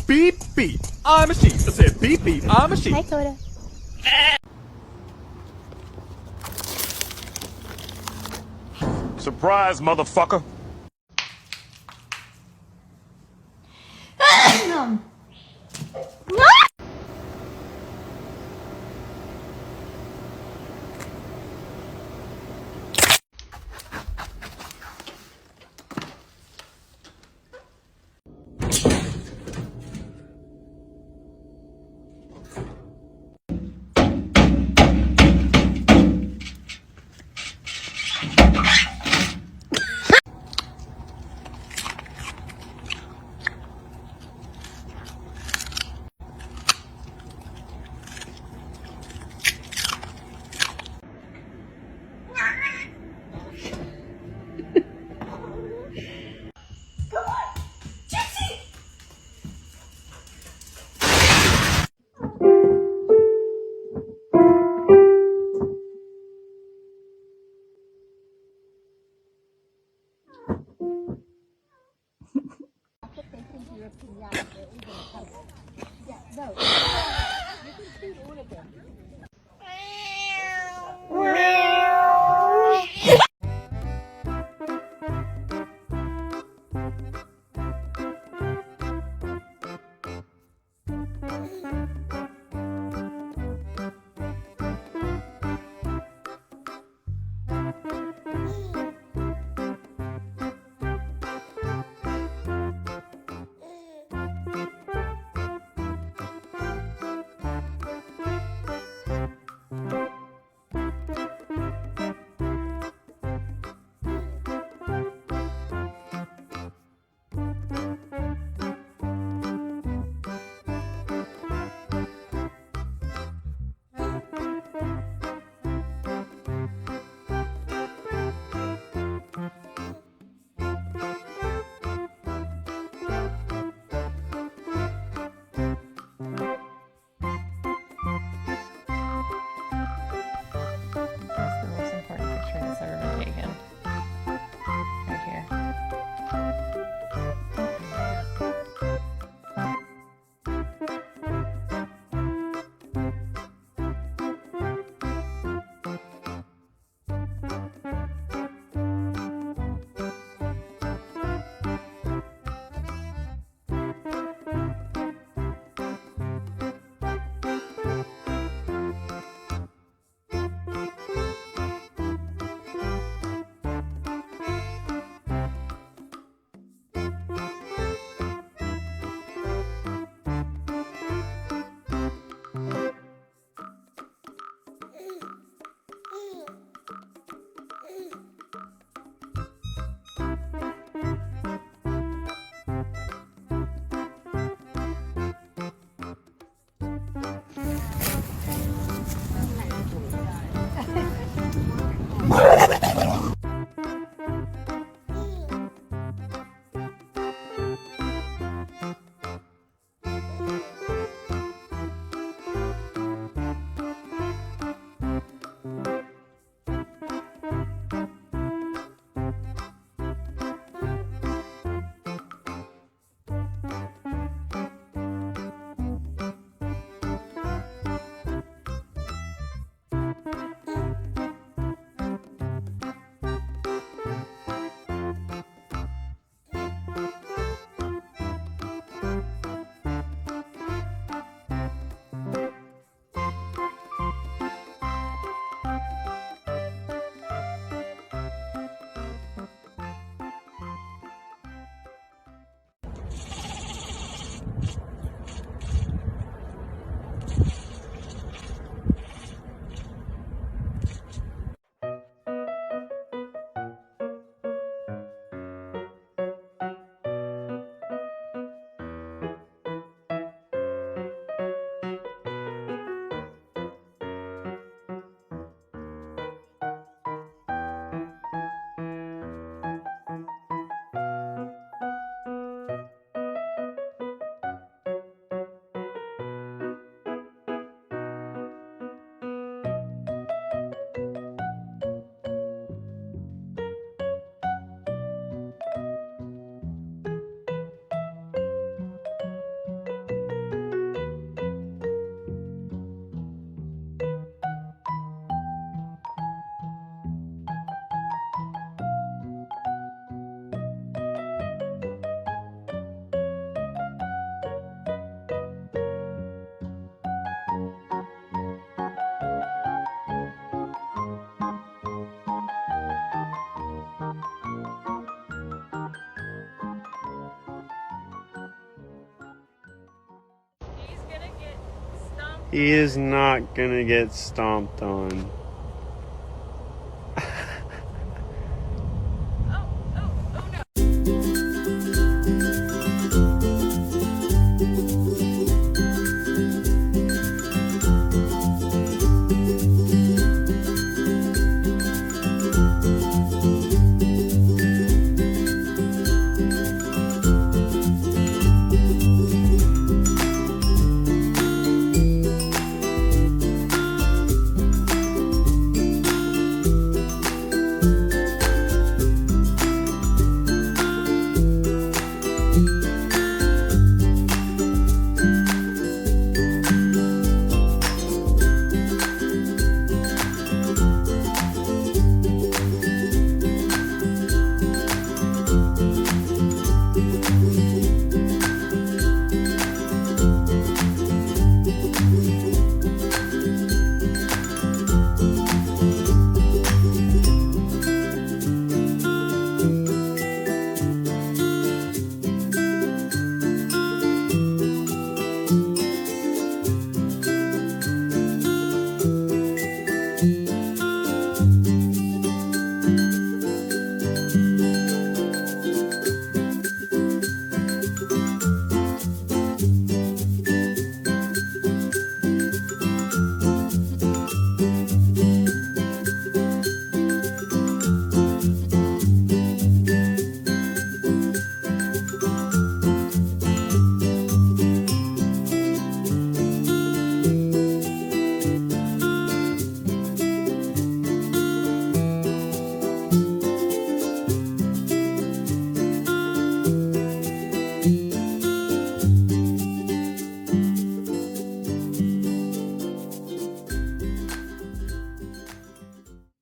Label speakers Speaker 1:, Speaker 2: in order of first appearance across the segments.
Speaker 1: Beep, beep. I'm a sheep. I said beep, beep. I'm a sheep.
Speaker 2: Hi, Coda.
Speaker 1: Surprise, motherfucker.
Speaker 2: He is not gonna get stomped on.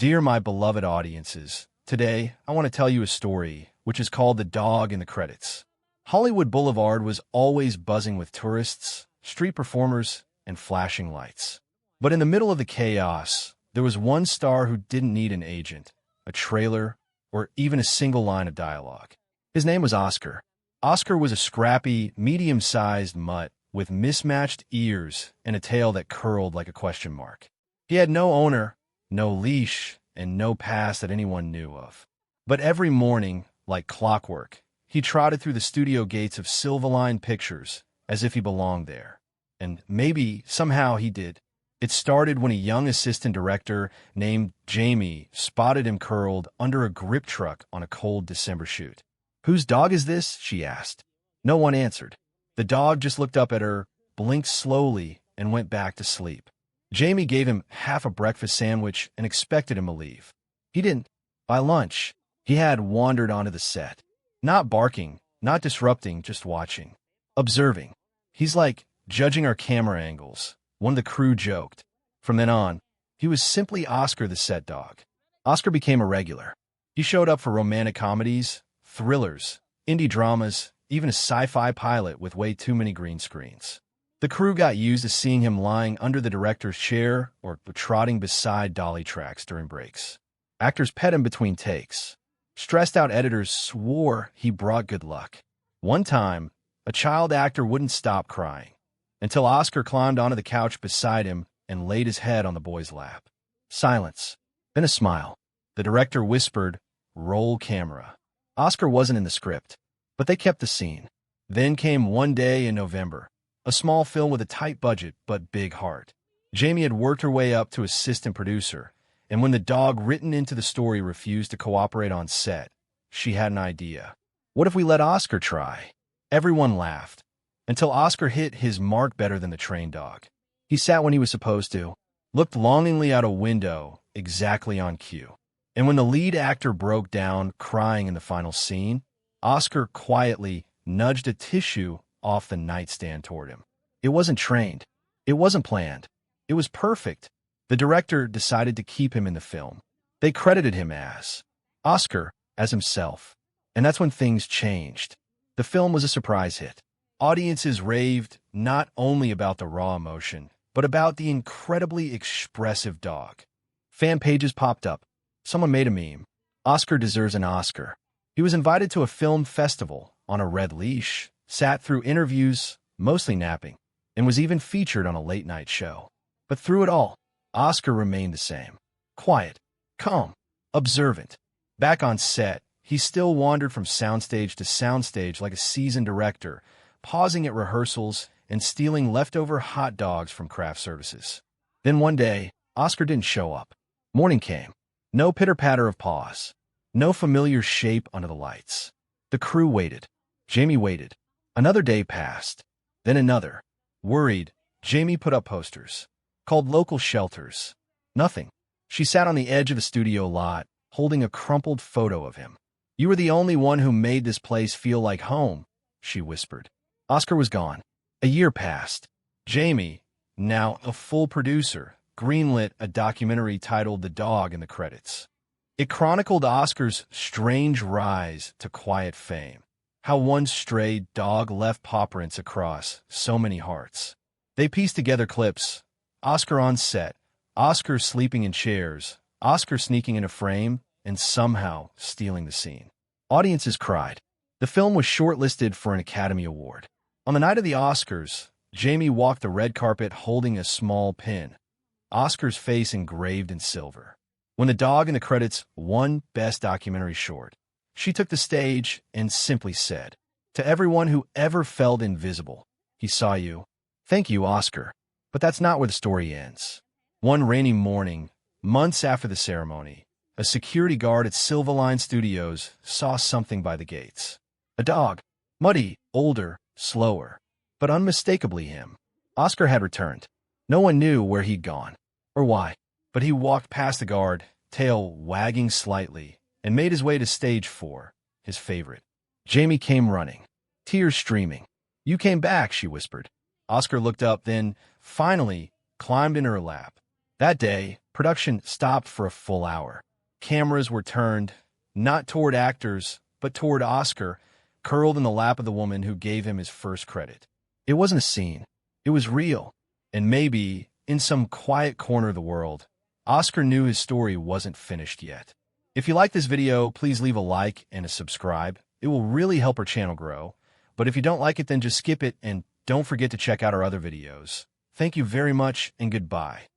Speaker 3: Dear my beloved audiences, today I want to tell you a story which is called The Dog in the Credits. Hollywood Boulevard was always buzzing with tourists, street performers, and flashing lights. But in the middle of the chaos, there was one star who didn't need an agent, a trailer, or even a single line of dialogue. His name was Oscar. Oscar was a scrappy, medium-sized mutt with mismatched ears and a tail that curled like a question mark. He had no owner, no leash, and no past that anyone knew of. But every morning, like clockwork, he trotted through the studio gates of Silverline Pictures as if he belonged there. And maybe, somehow, he did. It started when a young assistant director named Jamie spotted him curled under a grip truck on a cold December shoot. "Whose dog is this?" she asked. No one answered. The dog just looked up at her, blinked slowly, and went back to sleep. Jamie gave him half a breakfast sandwich and expected him to leave. He didn't. By lunch, he had wandered onto the set. Not barking, not disrupting, just watching. Observing. "He's like judging our camera angles," one of the crew joked. From then on, he was simply Oscar the set dog. Oscar became a regular. He showed up for romantic comedies, thrillers, indie dramas, even a sci-fi pilot with way too many green screens. The crew got used to seeing him lying under the director's chair or trotting beside dolly tracks during breaks. Actors pet him between takes. Stressed-out editors swore he brought good luck. One time, a child actor wouldn't stop crying until Oscar climbed onto the couch beside him and laid his head on the boy's lap. Silence, then a smile. The director whispered, "Roll camera." Oscar wasn't in the script, but they kept the scene. Then came One Day in November, a small film with a tight budget but big heart. Jamie had worked her way up to assistant producer, and when the dog written into the story refused to cooperate on set, she had an idea. What if we let Oscar try? Everyone laughed, until Oscar hit his mark better than the trained dog. He sat when he was supposed to, looked longingly out a window, exactly on cue. And when the lead actor broke down, crying in the final scene, Oscar quietly nudged a tissue off the nightstand toward him. It wasn't trained. It wasn't planned. It was perfect. The director decided to keep him in the film. They credited him as Oscar, as himself. And that's when things changed. The film was a surprise hit. Audiences raved not only about the raw emotion, but about the incredibly expressive dog. Fan pages popped up. Someone made a meme. Oscar deserves an Oscar. He was invited to a film festival on a red leash, sat through interviews, mostly napping, and was even featured on a late-night show. But through it all, Oscar remained the same. Quiet, calm, observant. Back on set, he still wandered from soundstage to soundstage like a seasoned director, pausing at rehearsals and stealing leftover hot dogs from craft services. Then one day, Oscar didn't show up. Morning came. No pitter-patter of paws. No familiar shape under the lights. The crew waited. Jamie waited. Another day passed. Then another. Worried, Jamie put up posters. Called local shelters. Nothing. She sat on the edge of the studio lot, holding a crumpled photo of him. "You were the only one who made this place feel like home," she whispered. Oscar was gone. A year passed. Jamie, now a full producer, greenlit a documentary titled The Dog in the Credits. It chronicled Oscar's strange rise to quiet fame, how one stray dog left paw prints across so many hearts. They pieced together clips: Oscar on set, Oscar sleeping in chairs, Oscar sneaking in a frame, and somehow stealing the scene. Audiences cried. The film was shortlisted for an Academy Award. On the night of the Oscars, Jamie walked the red carpet holding a small pin, Oscar's face engraved in silver. When The Dog in the Credits won Best Documentary Short, she took the stage and simply said, "To everyone who ever felt invisible, he saw you. Thank you, Oscar." But that's not where the story ends. One rainy morning, months after the ceremony, a security guard at Silverline Studios saw something by the gates. A dog. Muddy, older, slower, but unmistakably him. Oscar had returned. No one knew where he'd gone, or why, but he walked past the guard, tail wagging slightly, and made his way to stage 4, his favorite. Jamie came running, tears streaming. "You came back," she whispered. Oscar looked up, then, finally, climbed into her lap. That day, production stopped for a full hour. Cameras were turned, not toward actors, but toward Oscar, curled in the lap of the woman who gave him his first credit. It wasn't a scene. It was real. And maybe, in some quiet corner of the world, Oscar knew his story wasn't finished yet. If you like this video, please leave a like and a subscribe. It will really help our channel grow. But if you don't like it, then just skip it and don't forget to check out our other videos. Thank you very much and goodbye.